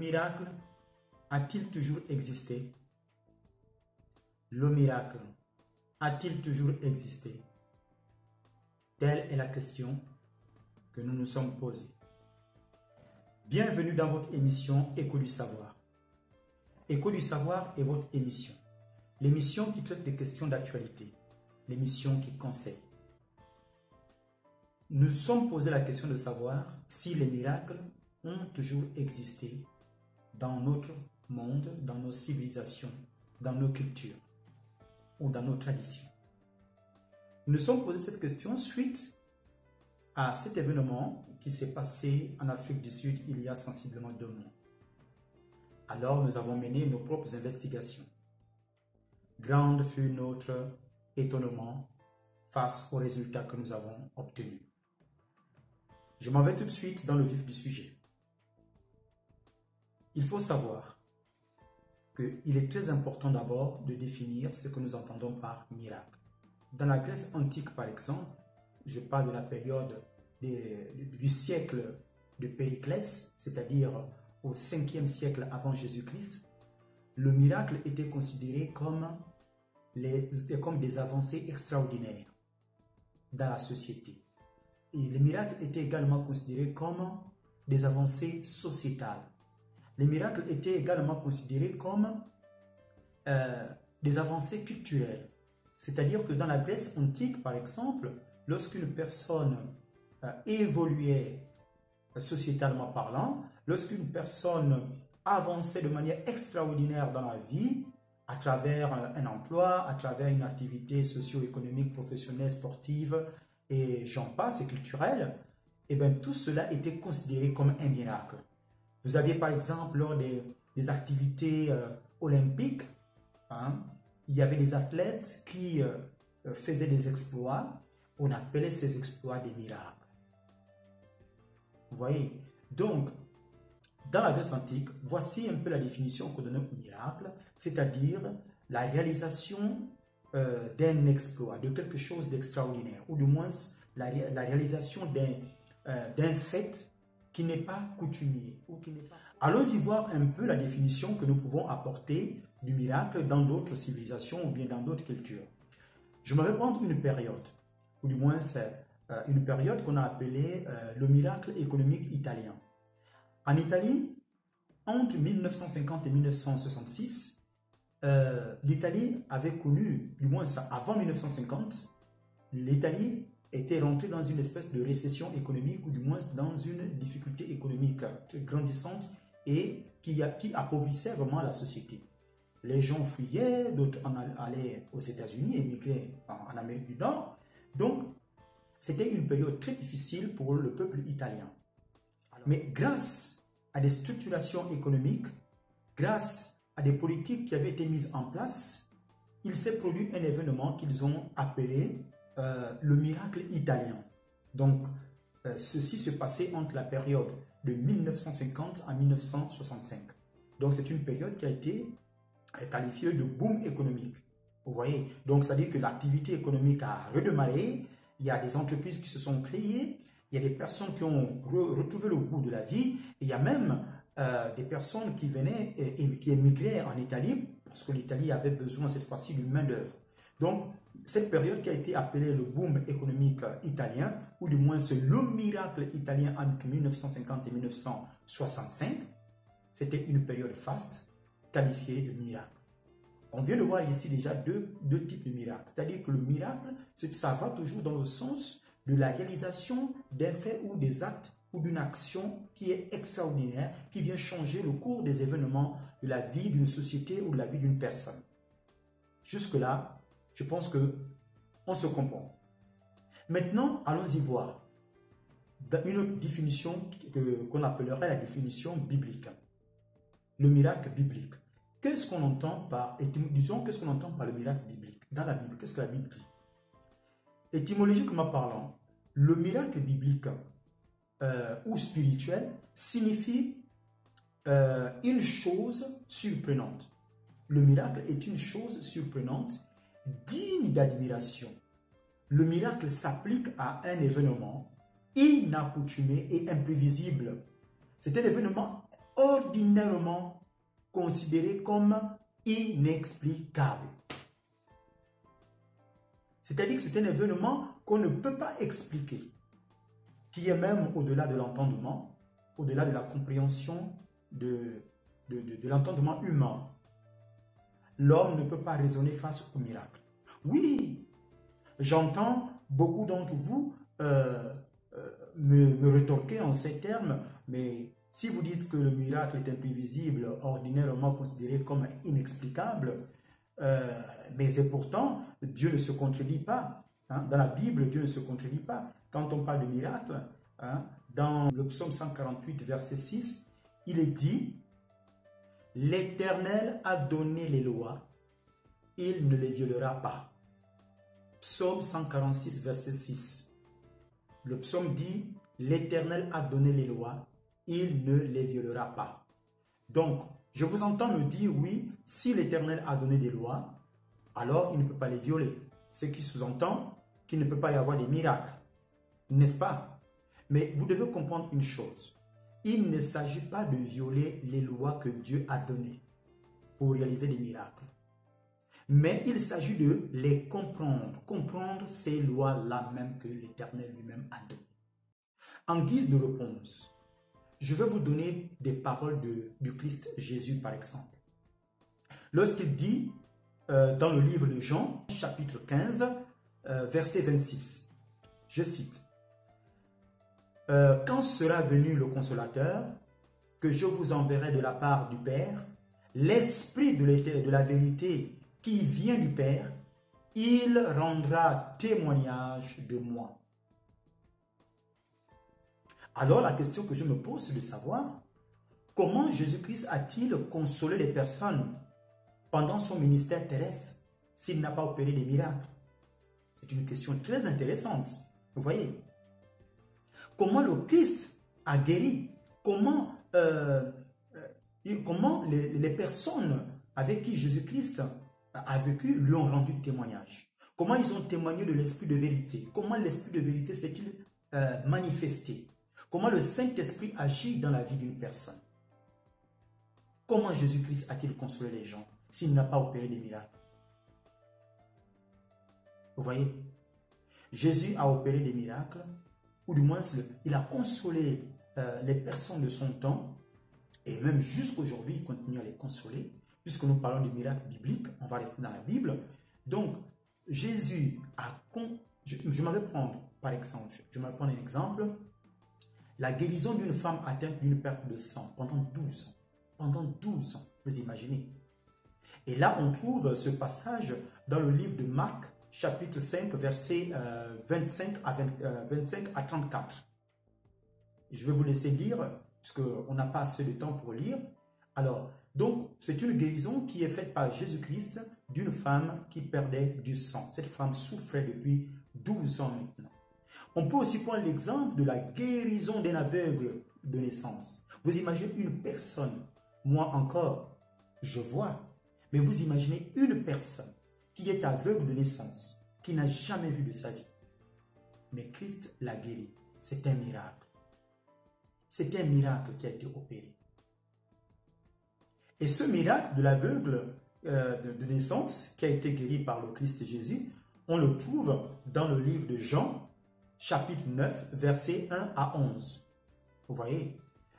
miracle a-t-il toujours existé? Le miracle a-t-il toujours existé? Telle est la question que nous nous sommes posée. Bienvenue dans votre émission Écho du savoir. Écho du savoir est votre émission. L'émission qui traite des questions d'actualité. L'émission qui conseille. Nous nous sommes posé la question de savoir si les miracles ont toujours existé dans notre monde, dans nos civilisations, dans nos cultures ou dans nos traditions. Nous nous sommes posé cette question suite à cet événement qui s'est passé en Afrique du Sud il y a sensiblement 2 mois. Alors nous avons mené nos propres investigations. Grande fut notre étonnement face aux résultats que nous avons obtenus. Je m'en vais tout de suite dans le vif du sujet. Il faut savoir qu'il est très important d'abord de définir ce que nous entendons par miracle. Dans la Grèce antique, par exemple, je parle de la période du siècle de Périclès, c'est-à-dire au 5e siècle avant Jésus-Christ, le miracle était considéré comme des avancées extraordinaires dans la société. Et les miracles étaient également considérés comme des avancées sociétales. Les miracles étaient également considérés comme des avancées culturelles. C'est-à-dire que dans la Grèce antique, par exemple, lorsqu'une personne évoluait sociétalement parlant, lorsqu'une personne avançait de manière extraordinaire dans la vie, à travers un emploi, à travers une activité socio-économique, professionnelle, sportive, et j'en passe, et culturelle, et bien tout cela était considéré comme un miracle. Vous aviez par exemple lors des activités olympiques, il y avait des athlètes qui faisaient des exploits, on appelait ces exploits des miracles. Vous voyez? Donc, dans la Grèce antique, voici un peu la définition qu'on donne au miracle, c'est-à-dire la réalisation d'un exploit, de quelque chose d'extraordinaire, ou du moins la réalisation d'un fait qui n'est pas coutumier. Allons-y voir un peu la définition que nous pouvons apporter du miracle dans d'autres civilisations ou bien dans d'autres cultures. Je vais prendre une période, ou du moins une période qu'on a appelée le miracle économique italien. En Italie, entre 1950 et 1966, l'Italie avait connu, du moins avant 1950, l'Italie était rentrée dans une espèce de récession économique ou du moins dans une difficulté économique grandissante et qui appauvrissait vraiment la société. Les gens fuyaient, d'autres allaient aux États-Unis, émigraient en Amérique du Nord. Donc, c'était une période très difficile pour le peuple italien. Mais grâce à des structurations économiques, grâce à des politiques qui avaient été mises en place, il s'est produit un événement qu'ils ont appelé le miracle italien. Donc, ceci se passait entre la période de 1950 à 1965. Donc, c'est une période qui a été qualifiée de boom économique. Vous voyez? Donc, ça veut dire que l'activité économique a redémarré, il y a des entreprises qui se sont créées, il y a des personnes qui ont retrouvé le goût de la vie, et il y a même des personnes qui venaient et qui émigraient en Italie, parce que l'Italie avait besoin cette fois-ci d'une main-d'œuvre. Donc, cette période qui a été appelée le boom économique italien, ou du moins c'est le miracle italien entre 1950 et 1965, c'était une période faste qualifiée de miracle. On vient de voir ici déjà deux types de miracles. C'est-à-dire que le miracle, ça va toujours dans le sens de la réalisation d'un fait ou des actes ou d'une action qui est extraordinaire, qui vient changer le cours des événements de la vie d'une société ou de la vie d'une personne. Jusque-là, je pense qu'on se comprend. Maintenant, allons-y voir une autre définition qu'on appellerait la définition biblique. Le miracle biblique. Qu'est-ce qu'on entend par, disons, qu'est-ce qu'on entend par le miracle biblique? Dans la Bible, qu'est-ce que la Bible dit? Étymologiquement parlant, le miracle biblique ou spirituel signifie une chose surprenante. Le miracle est une chose surprenante, digne d'admiration. Le miracle s'applique à un événement inaccoutumé et imprévisible. C'est un événement ordinairement considéré comme inexplicable. C'est-à-dire que c'est un événement qu'on ne peut pas expliquer, qui est même au-delà de l'entendement, au-delà de la compréhension de l'entendement humain. L'homme ne peut pas raisonner face au miracle. Oui, j'entends beaucoup d'entre vous me rétorquer en ces termes, mais si vous dites que le miracle est imprévisible, ordinairement considéré comme inexplicable, mais et pourtant, Dieu ne se contredit pas. Hein? Dans la Bible, Dieu ne se contredit pas. Quand on parle de miracle, hein, dans le psaume 148, verset 6, il est dit « L'Éternel a donné les lois, il ne les violera pas. » Psaume 146, verset 6. Le psaume dit « L'Éternel a donné les lois, il ne les violera pas. » Donc, je vous entends me dire, oui, si l'Éternel a donné des lois, alors il ne peut pas les violer. Ce qui sous-entend qu'il ne peut pas y avoir des miracles. N'est-ce pas? Mais vous devez comprendre une chose. Il ne s'agit pas de violer les lois que Dieu a données pour réaliser des miracles. Mais il s'agit de les comprendre. Comprendre ces lois-là même que l'Éternel lui-même a données. En guise de réponse, je vais vous donner des paroles du Christ Jésus, par exemple. Lorsqu'il dit, dans le livre de Jean, chapitre 15, verset 26, je cite, « Quand sera venu le Consolateur, que je vous enverrai de la part du Père, l'Esprit de la vérité qui vient du Père, il rendra témoignage de moi. » Alors la question que je me pose, c'est de savoir comment Jésus-Christ a-t-il consolé les personnes pendant son ministère terrestre s'il n'a pas opéré des miracles? C'est une question très intéressante. Vous voyez? Comment le Christ a guéri? Comment les personnes avec qui Jésus-Christ a vécu lui ont rendu témoignage? Comment ils ont témoigné de l'esprit de vérité? Comment l'esprit de vérité s'est-il manifesté? Comment le Saint-Esprit agit dans la vie d'une personne? Comment Jésus-Christ a-t-il consolé les gens s'il n'a pas opéré des miracles? Vous voyez? Jésus a opéré des miracles, ou du moins il a consolé les personnes de son temps, et même jusqu'aujourd'hui, il continue à les consoler, puisque nous parlons des miracles bibliques, on va rester dans la Bible. Donc, Jésus a... Je m'avais prendre, par exemple, un exemple, la guérison d'une femme atteinte d'une perte de sang pendant 12 ans. Pendant 12 ans, vous imaginez. Et là, on trouve ce passage dans le livre de Marc, chapitre 5, versets 25 à 34. Je vais vous laisser lire, puisqu'on n'a pas assez de temps pour lire. Alors, donc, c'est une guérison qui est faite par Jésus-Christ d'une femme qui perdait du sang. Cette femme souffrait depuis 12 ans maintenant. On peut aussi prendre l'exemple de la guérison d'un aveugle de naissance. Vous imaginez une personne, moi encore, je vois, mais vous imaginez une personne qui est aveugle de naissance, qui n'a jamais vu de sa vie. Mais Christ l'a guéri. C'est un miracle. C'est un miracle qui a été opéré. Et ce miracle de l'aveugle de naissance, qui a été guéri par le Christ Jésus, on le trouve dans le livre de Jean, chapitre 9, versets 1 à 11. Vous voyez?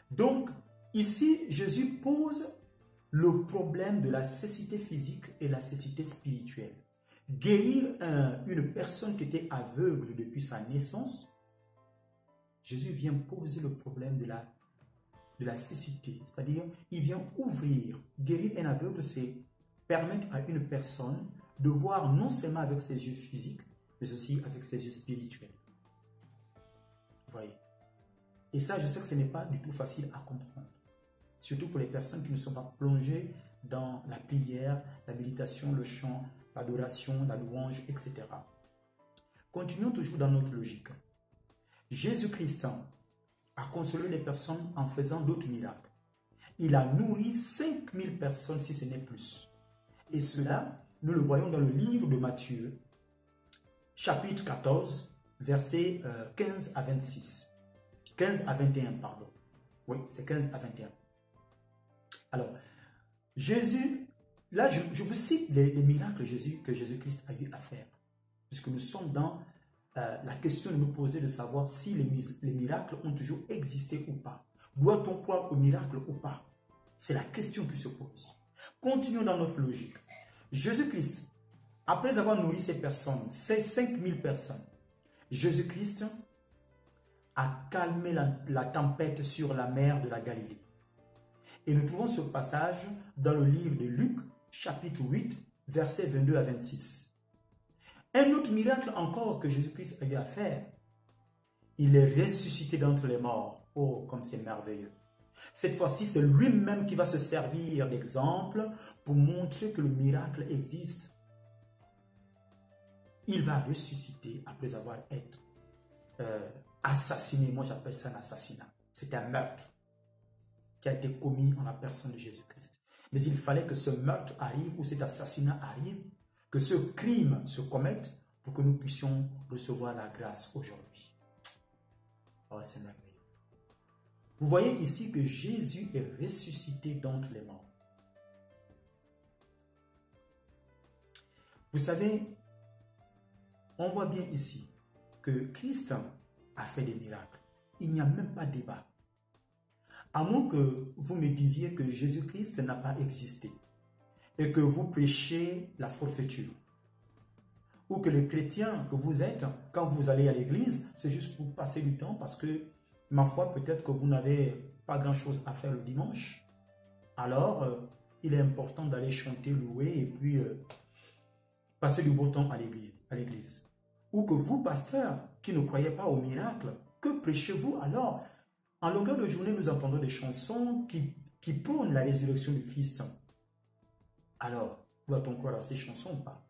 Donc, ici, Jésus pose le problème de la cécité physique et la cécité spirituelle. Guérir une personne qui était aveugle depuis sa naissance, Jésus vient poser le problème de la cécité. C'est-à-dire, il vient ouvrir, guérir un aveugle, c'est permettre à une personne de voir non seulement avec ses yeux physiques, mais aussi avec ses yeux spirituels. Vous voyez? Et ça, je sais que ce n'est pas du tout facile à comprendre. Surtout pour les personnes qui ne sont pas plongées dans la prière, la méditation, le chant, l'adoration, la louange, etc. Continuons toujours dans notre logique. Jésus-Christ a consolé les personnes en faisant d'autres miracles. Il a nourri 5000 personnes, si ce n'est plus. Et cela, nous le voyons dans le livre de Matthieu, chapitre 14, versets 15 à 26. 15 à 21, pardon. Oui, c'est 15 à 21. Alors, Jésus, là, je vous cite les miracles que Jésus-Christ a eu à faire. Puisque nous sommes dans la question de nous poser de savoir si les miracles ont toujours existé ou pas. Doit-on croire aux miracles ou pas? C'est la question qui se pose. Continuons dans notre logique. Jésus-Christ, après avoir nourri ces personnes, ces 5000 personnes, Jésus-Christ a calmé la tempête sur la mer de la Galilée. Et nous trouvons ce passage dans le livre de Luc, chapitre 8, versets 22 à 26. Un autre miracle encore que Jésus-Christ a eu à faire, il est ressuscité d'entre les morts. Oh, comme c'est merveilleux. Cette fois-ci, c'est lui-même qui va se servir d'exemple pour montrer que le miracle existe. Il va ressusciter après avoir été assassiné. Moi, j'appelle ça un assassinat. C'est un meurtre qui a été commis en la personne de Jésus-Christ. Mais il fallait que ce meurtre arrive ou cet assassinat arrive, que ce crime se commette pour que nous puissions recevoir la grâce aujourd'hui. Oh, c'est merveilleux. Vous voyez ici que Jésus est ressuscité d'entre les morts. Vous savez, on voit bien ici que Christ a fait des miracles. Il n'y a même pas de débat. À moins que vous me disiez que Jésus-Christ n'a pas existé et que vous prêchez la forfaiture. Ou que les chrétiens que vous êtes, quand vous allez à l'église, c'est juste pour passer du temps parce que, ma foi, peut-être que vous n'avez pas grand-chose à faire le dimanche. Alors, il est important d'aller chanter, louer et puis passer du beau temps à l'église. Ou que vous, pasteurs, qui ne croyez pas au miracle, que prêchez-vous alors? En longueur de journée, nous entendons des chansons qui prônent la résurrection du Christ. Alors, doit-on croire à ces chansons ou pas?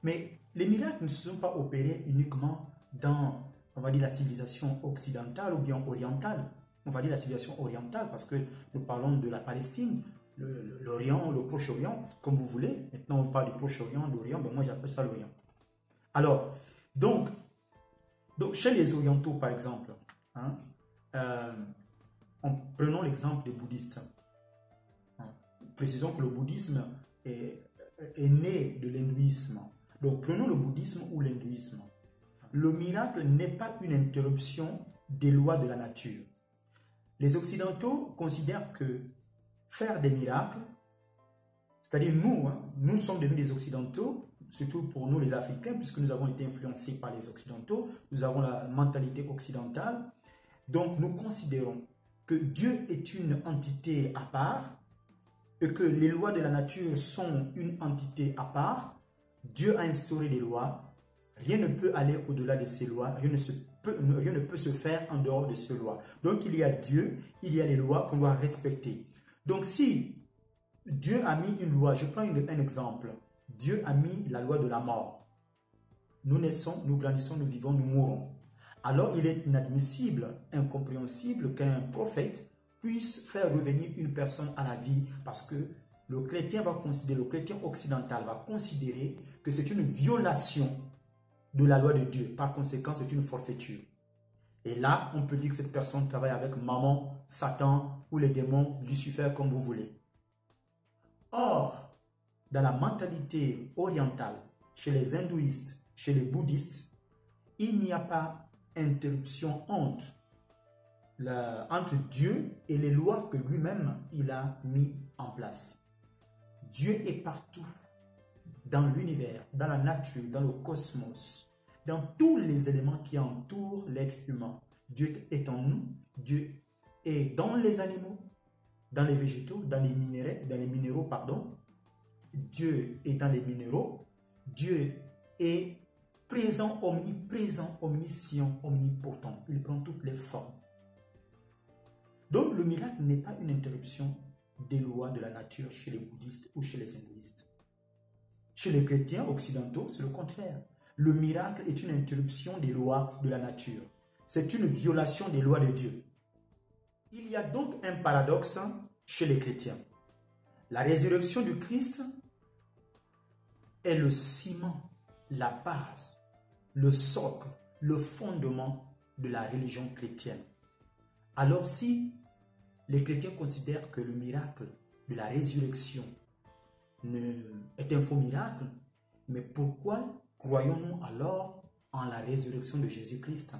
Mais les miracles ne se sont pas opérés uniquement dans, on va dire, la civilisation occidentale ou bien orientale. On va dire la civilisation orientale parce que nous parlons de la Palestine, l'Orient, le Proche-Orient, comme vous voulez. Maintenant, on parle du Proche-Orient, l'Orient, ben moi j'appelle ça l'Orient. Alors, donc, chez les Orientaux, par exemple, hein, prenons l'exemple des bouddhistes. Précisons que le bouddhisme est né de l'hindouisme. Donc, prenons le bouddhisme ou l'hindouisme. Le miracle n'est pas une interruption des lois de la nature. Les Occidentaux considèrent que faire des miracles, c'est-à-dire nous, nous sommes devenus des Occidentaux, surtout pour nous les Africains, puisque nous avons été influencés par les Occidentaux, nous avons la mentalité occidentale. Donc, nous considérons que Dieu est une entité à part et que les lois de la nature sont une entité à part. Dieu a instauré des lois, rien ne peut aller au-delà de ces lois, rien ne peut se faire en dehors de ces lois. Donc il y a Dieu, il y a les lois qu'on doit respecter. Donc si Dieu a mis une loi, je prends un exemple, Dieu a mis la loi de la mort. Nous naissons, nous grandissons, nous vivons, nous mourons. Alors il est inadmissible, incompréhensible qu'un prophète puisse faire revenir une personne à la vie parce que le chrétien occidental va considérer que c'est une violation de la loi de Dieu. Par conséquent, c'est une forfaiture. Et là, on peut dire que cette personne travaille avec Mammon, Satan ou les démons, Lucifer, comme vous voulez. Or, dans la mentalité orientale, chez les hindouistes, chez les bouddhistes, il n'y a pas interruption entre Dieu et les lois que lui-même il a mis en place. Dieu est partout, dans l'univers, dans la nature, dans le cosmos, dans tous les éléments qui entourent l'être humain. Dieu est en nous, Dieu est dans les animaux, dans les végétaux, dans les minéraux, pardon. Dieu est dans les minéraux, Dieu est présent, omniprésent, omniscient, omnipotent. Il prend toutes les formes. Donc le miracle n'est pas une interruption des lois de la nature chez les bouddhistes ou chez les hindouistes. Chez les chrétiens occidentaux, c'est le contraire. Le miracle est une interruption des lois de la nature. C'est une violation des lois de Dieu. Il y a donc un paradoxe chez les chrétiens. La résurrection du Christ est le ciment, la base, le socle, le fondement de la religion chrétienne. Alors si les chrétiens considèrent que le miracle de la résurrection est un faux miracle, mais pourquoi croyons-nous alors en la résurrection de Jésus-Christ?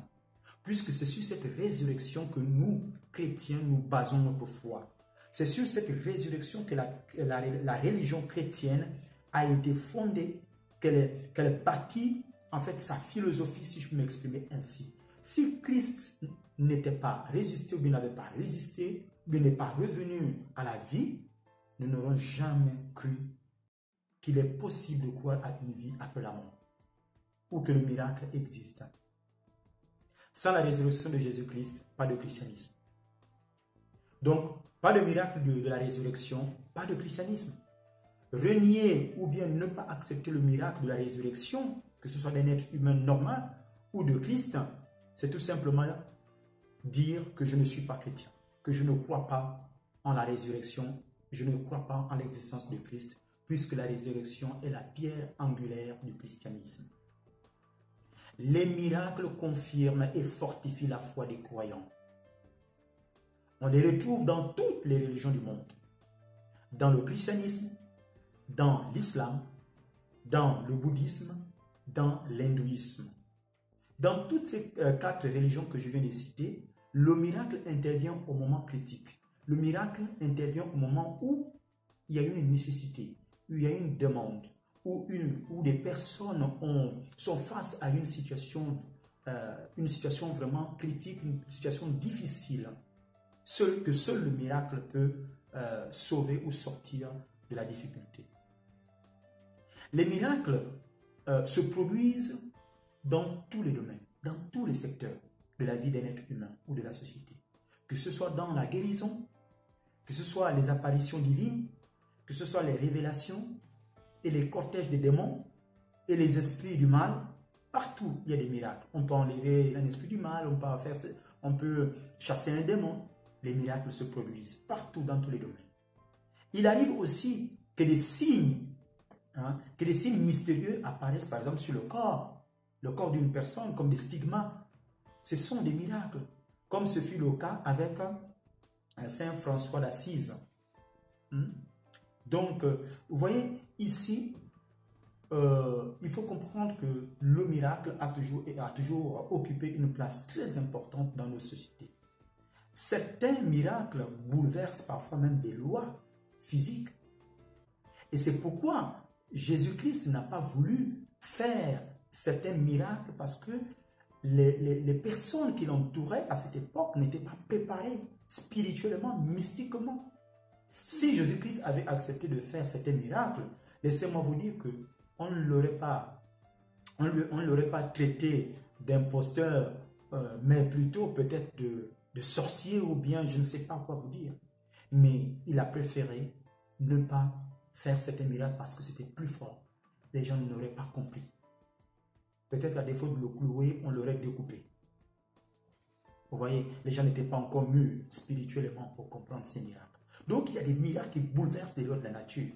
Puisque c'est sur cette résurrection que nous, chrétiens, nous basons notre foi. C'est sur cette résurrection que la religion chrétienne a été fondée, qu'elle bâtit en fait sa philosophie, si je peux m'exprimer ainsi. Si Christ n'était pas résisté ou bien n'avait pas résisté, ou bien n'est pas revenu à la vie, nous n'aurons jamais cru qu'il est possible de croire à une vie après la mort ou que le miracle existe. Sans la résurrection de Jésus-Christ, pas de christianisme. Donc, pas de miracle de la résurrection, pas de christianisme. Renier ou bien ne pas accepter le miracle de la résurrection, que ce soit d'un être humain normal ou de Christ, c'est tout simplement dire que je ne suis pas chrétien, que je ne crois pas en la résurrection, je ne crois pas en l'existence de Christ, puisque la résurrection est la pierre angulaire du christianisme. Les miracles confirment et fortifient la foi des croyants. On les retrouve dans toutes les religions du monde. Dans le christianisme, dans l'islam, dans le bouddhisme, dans l'hindouisme. Dans toutes ces 4 religions que je viens de citer, le miracle intervient au moment critique. Le miracle intervient au moment où il y a une nécessité, où il y a une demande, où des personnes sont face à une situation vraiment critique, une situation difficile, seul le miracle peut sauver ou sortir de la difficulté. Les miracles se produisent dans tous les domaines, dans tous les secteurs de la vie d'un être humain ou de la société. Que ce soit dans la guérison, que ce soit les apparitions divines, que ce soit les révélations et les cortèges des démons et les esprits du mal, partout il y a des miracles. On peut enlever un esprit du mal, on peut chasser un démon. Les miracles se produisent partout dans tous les domaines. Il arrive aussi que des signes mystérieux apparaissent par exemple sur le corps d'une personne, comme des stigmates. Ce sont des miracles, comme ce fut le cas avec Saint François d'Assise. Donc, vous voyez, ici, il faut comprendre que le miracle a toujours occupé une place très importante dans nos sociétés. Certains miracles bouleversent parfois même des lois physiques. Et c'est pourquoi Jésus-Christ n'a pas voulu faire certains miracles, parce que les personnes qui l'entouraient à cette époque n'étaient pas préparées spirituellement, mystiquement. Si Jésus-Christ avait accepté de faire certains miracles, laissez-moi vous dire qu'on ne l'aurait pas traité d'imposteur, mais plutôt peut-être de sorcier, ou bien je ne sais pas quoi vous dire. Mais il a préféré ne pas faire certains miracles parce que c'était plus fort. Les gens n'auraient pas compris. Peut-être à défaut de le clouer, on l'aurait découpé. Vous voyez, les gens n'étaient pas encore mûrs spirituellement pour comprendre ces miracles. Donc, il y a des miracles qui bouleversent les lois de la nature.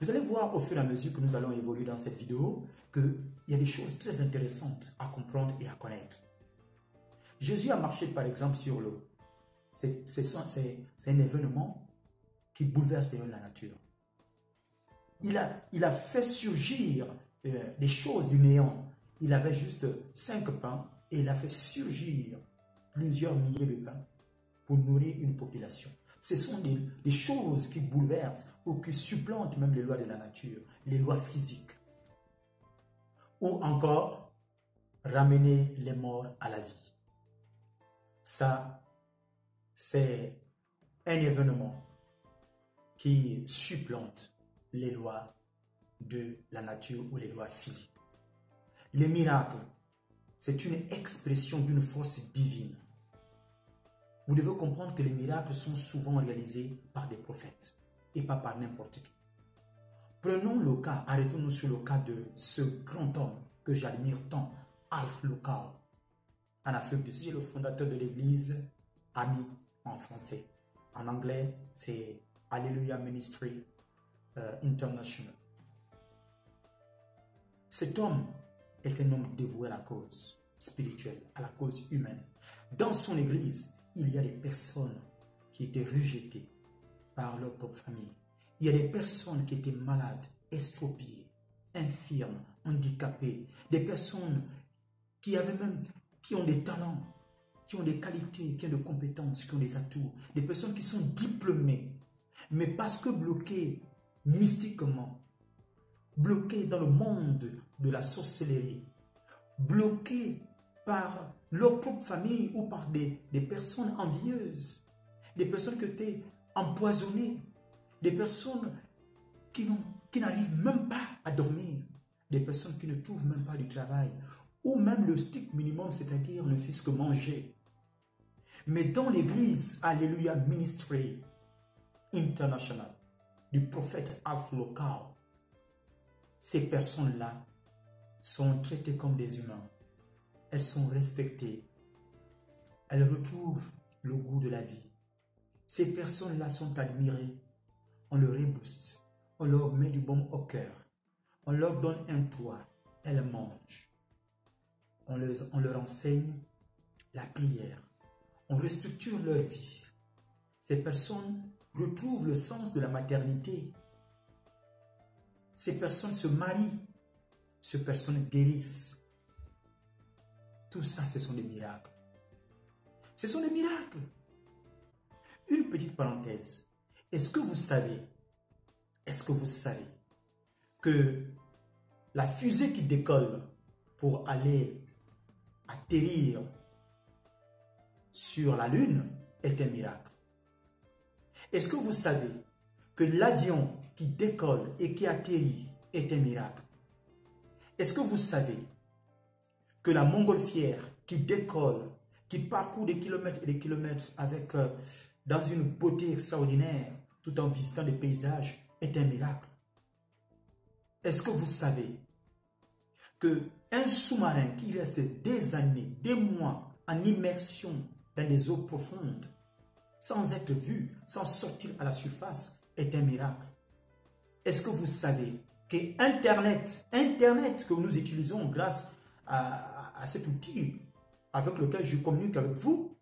Vous allez voir au fur et à mesure que nous allons évoluer dans cette vidéo qu'il y a des choses très intéressantes à comprendre et à connaître. Jésus a marché par exemple sur l'eau. C'est un événement qui bouleverse les lois de la nature. Il a fait surgir des choses du néant. Il avait juste 5 pains et il a fait surgir plusieurs milliers de pains pour nourrir une population. Ce sont des choses qui bouleversent ou qui supplantent même les lois de la nature, les lois physiques. Ou encore, ramener les morts à la vie. Ça, c'est un événement qui supplante les lois de la nature ou les lois physiques. Les miracles, c'est une expression d'une force divine. Vous devez comprendre que les miracles sont souvent réalisés par des prophètes et pas par n'importe qui. Prenons le cas, arrêtons-nous sur le cas de ce grand homme que j'admire tant, Alf Lukau, en Afrique du Sud, le fondateur de l'église AMI en français. En anglais, c'est Hallelujah Ministry International. Cet homme est un homme dévoué à la cause. spirituelle, à la cause humaine. Dans son église, il y a des personnes qui étaient rejetées par leur propre famille. Il y a des personnes qui étaient malades, estropiées, infirmes, handicapées, des personnes qui ont des talents, qui ont des qualités, qui ont des compétences, qui ont des atouts, des personnes qui sont diplômées, mais parce que bloquées mystiquement, bloquées dans le monde de la sorcellerie, bloquées par leur propre famille ou par des personnes envieuses, des personnes qui étaient empoisonnées, des personnes qui n'arrivent même pas à dormir, des personnes qui ne trouvent même pas du travail, ou même le strict minimum, c'est-à-dire ne fût-ce que manger. Mais dans l'église, Alléluia Ministry International, du prophète Alpha Local, ces personnes-là sont traitées comme des humains. Elles sont respectées. Elles retrouvent le goût de la vie. Ces personnes-là sont admirées. On leur rebooste. On leur met du baume au cœur. On leur donne un toit. Elles mangent. On leur enseigne la prière. On restructure leur vie. Ces personnes retrouvent le sens de la maternité. Ces personnes se marient. Ces personnes guérissent. Tout ça, ce sont des miracles. Ce sont des miracles. Une petite parenthèse. Est-ce que vous savez que la fusée qui décolle pour aller atterrir sur la Lune est un miracle? Est-ce que vous savez que l'avion qui décolle et qui atterrit est un miracle? Est-ce que vous savez que la montgolfière qui décolle, qui parcourt des kilomètres et des kilomètres dans une beauté extraordinaire, tout en visitant des paysages, est un miracle? Est-ce que vous savez qu'un sous-marin qui reste des années, des mois en immersion dans des eaux profondes, sans être vu, sans sortir à la surface, est un miracle? Est-ce que vous savez que Internet que nous utilisons grâce à cet outil avec lequel je communique avec vous,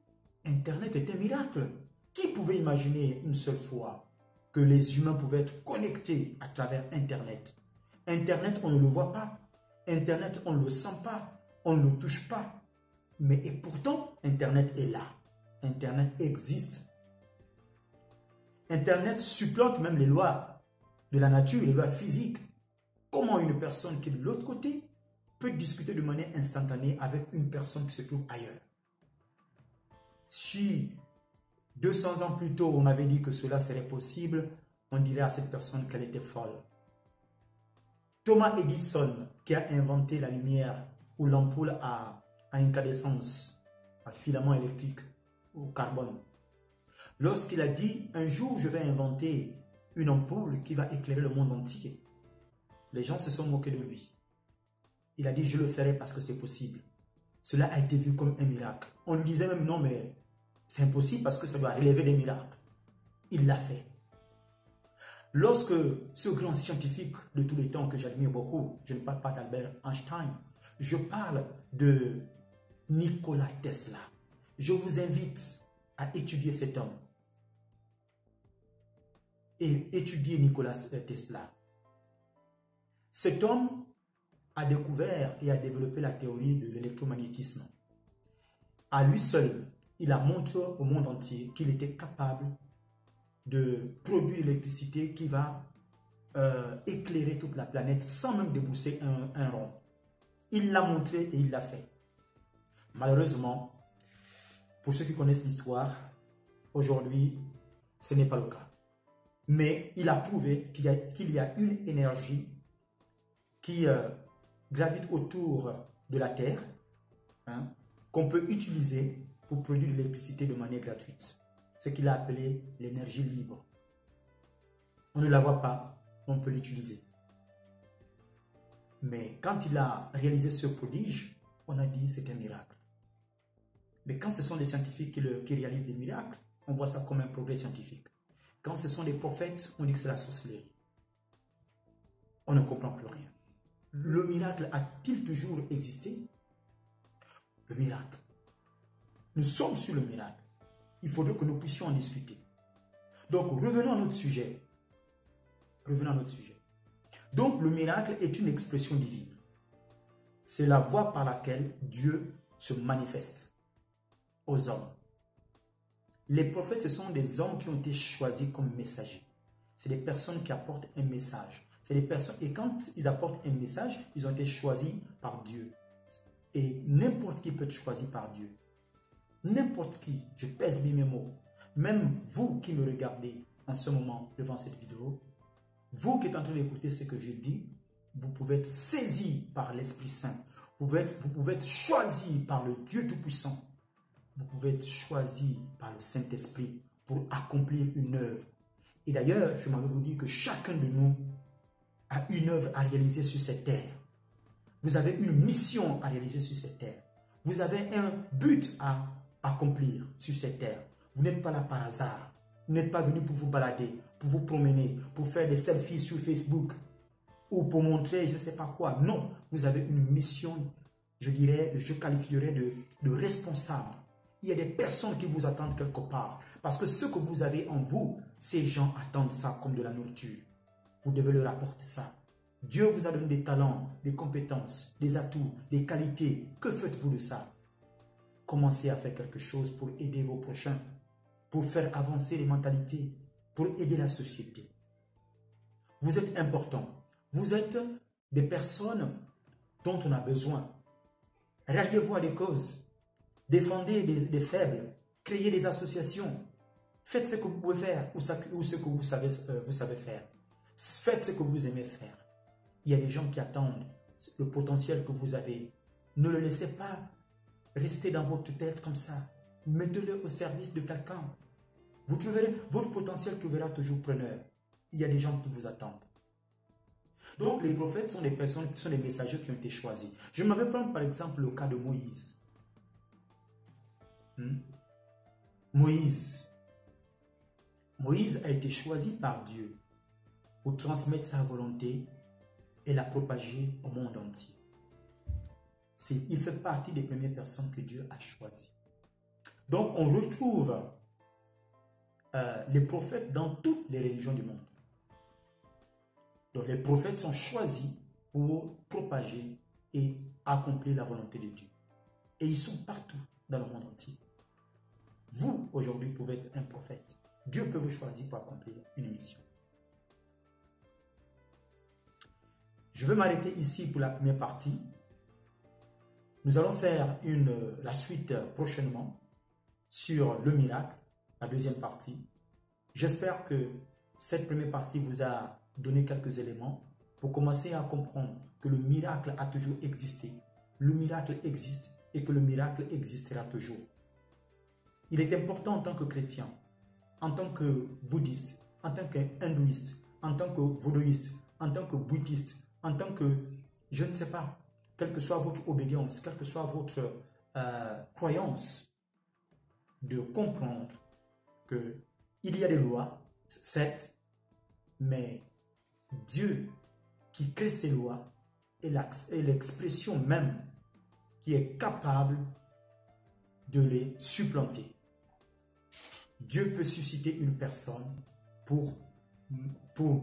Internet est un miracle? Qui pouvait imaginer une seule fois que les humains pouvaient être connectés à travers Internet? Internet, on ne le voit pas. Internet, on ne le sent pas. On ne le touche pas. Et pourtant, Internet est là. Internet existe. Internet supplante même les lois de la nature, les lois physiques. Comment une personne qui est de l'autre côté peut discuter de manière instantanée avec une personne qui se trouve ailleurs? Si 200 ans plus tôt, on avait dit que cela serait possible, on dirait à cette personne qu'elle était folle. Thomas Edison, qui a inventé la lumière ou l'ampoule à incandescence, à filament électrique au carbone, lorsqu'il a dit « Un jour, je vais inventer une ampoule qui va éclairer le monde entier », les gens se sont moqués de lui. Il a dit « Je le ferai parce que c'est possible ». Cela a été vu comme un miracle. On lui disait même « Non, mais c'est impossible parce que ça doit relever des miracles ». Il l'a fait. Lorsque ce grand scientifique de tous les temps que j'admire beaucoup, je ne parle pas d'Albert Einstein, je parle de Nikola Tesla. Je vous invite à étudier cet homme et étudier Nikola Tesla. Cet homme a découvert et a développé la théorie de l'électromagnétisme. À lui seul, il a montré au monde entier qu'il était capable de produire l'électricité qui va éclairer toute la planète sans même débourser un rond. Il l'a montré et il l'a fait. Malheureusement, pour ceux qui connaissent l'histoire, aujourd'hui, ce n'est pas le cas. Mais il a prouvé qu'il y a une énergie qui gravite autour de la Terre, hein, qu'on peut utiliser pour produire de l'électricité de manière gratuite. Ce qu'il a appelé l'énergie libre. On ne la voit pas, on peut l'utiliser. Mais quand il a réalisé ce prodige, on a dit c'est un miracle. Mais quand ce sont des scientifiques qui réalisent des miracles, on voit ça comme un progrès scientifique. Quand ce sont des prophètes, on dit que c'est la sorcellerie. On ne comprend plus rien. Le miracle a-t-il toujours existé? le miracle. Nous sommes sur le miracle. Il faudrait que nous puissions en discuter. Donc, revenons à notre sujet. Revenons à notre sujet. Donc, le miracle est une expression divine. C'est la voie par laquelle Dieu se manifeste aux hommes. Les prophètes, ce sont des hommes qui ont été choisis comme messagers. C'est des personnes qui apportent un message. C'est des personnes, et quand ils apportent un message, ils ont été choisis par Dieu. Et n'importe qui peut être choisi par Dieu. N'importe qui, je pèse bien mes mots. Même vous qui me regardez en ce moment devant cette vidéo, vous qui êtes en train d'écouter ce que je dis, vous pouvez être saisi par l'Esprit Saint. Vous pouvez être choisi par le Dieu Tout-Puissant. Vous pouvez être choisi par le Saint-Esprit pour accomplir une œuvre. Et d'ailleurs, je m'avais vous dire que chacun de nous a une œuvre à réaliser sur cette terre. Vous avez une mission à réaliser sur cette terre. Vous avez un but à accomplir sur cette terre. Vous n'êtes pas là par hasard. Vous n'êtes pas venu pour vous balader, pour vous promener, pour faire des selfies sur Facebook ou pour montrer je ne sais pas quoi. Non, vous avez une mission, je qualifierais de responsable. Il y a des personnes qui vous attendent quelque part. Parce que ce que vous avez en vous, ces gens attendent ça comme de la nourriture. Vous devez leur apporter ça. Dieu vous a donné des talents, des compétences, des atouts, des qualités. Que faites-vous de ça? Commencez à faire quelque chose pour aider vos prochains, pour faire avancer les mentalités, pour aider la société. Vous êtes important. Vous êtes des personnes dont on a besoin. Ralliez-vous à des causes. Défendez des faibles. Créez des associations. Faites ce que vous pouvez faire ou ce que vous savez faire. Faites ce que vous aimez faire. Il y a des gens qui attendent le potentiel que vous avez. Ne le laissez pas rester dans votre tête comme ça. Mettez-le au service de quelqu'un. Vous trouverez, votre potentiel trouvera toujours preneur. Il y a des gens qui vous attendent. Donc les prophètes sont des personnes, sont des messagers qui ont été choisis. Je m'avais prendre par exemple le cas de Moïse. Moïse a été choisi par Dieu pour transmettre sa volonté et la propager au monde entier. Il fait partie des premières personnes que Dieu a choisies. Donc on retrouve les prophètes dans toutes les religions du monde. Donc les prophètes sont choisis pour propager et accomplir la volonté de Dieu. Et ils sont partout dans le monde entier. Vous, aujourd'hui, pouvez être un prophète. Dieu peut vous choisir pour accomplir une mission. Je vais m'arrêter ici pour la première partie. Nous allons faire la suite prochainement sur le miracle, la deuxième partie. J'espère que cette première partie vous a donné quelques éléments pour commencer à comprendre que le miracle a toujours existé. Le miracle existe et que le miracle existera toujours. Il est important en tant que chrétien, en tant que bouddhiste, en tant qu'hindouiste, en tant que vaudouiste, en tant que bouddhiste, en tant que, je ne sais pas, quelle que soit votre obédience, quelle que soit votre croyance, de comprendre qu'il y a des lois, certes, mais Dieu qui crée ces lois est l'expression même qui est capable de les supplanter. Dieu peut susciter une personne pour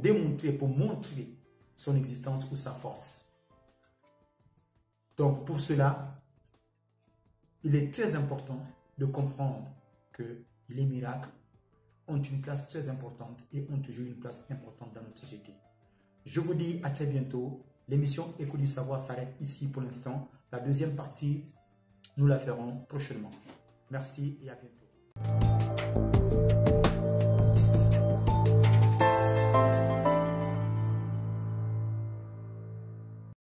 démontrer, pour montrer son existence ou sa force. Donc pour cela, il est très important de comprendre que les miracles ont une place très importante et ont toujours une place importante dans notre société. Je vous dis à très bientôt. L'émission Écho du Savoir s'arrête ici pour l'instant. La deuxième partie, nous la ferons prochainement. Merci et à bientôt.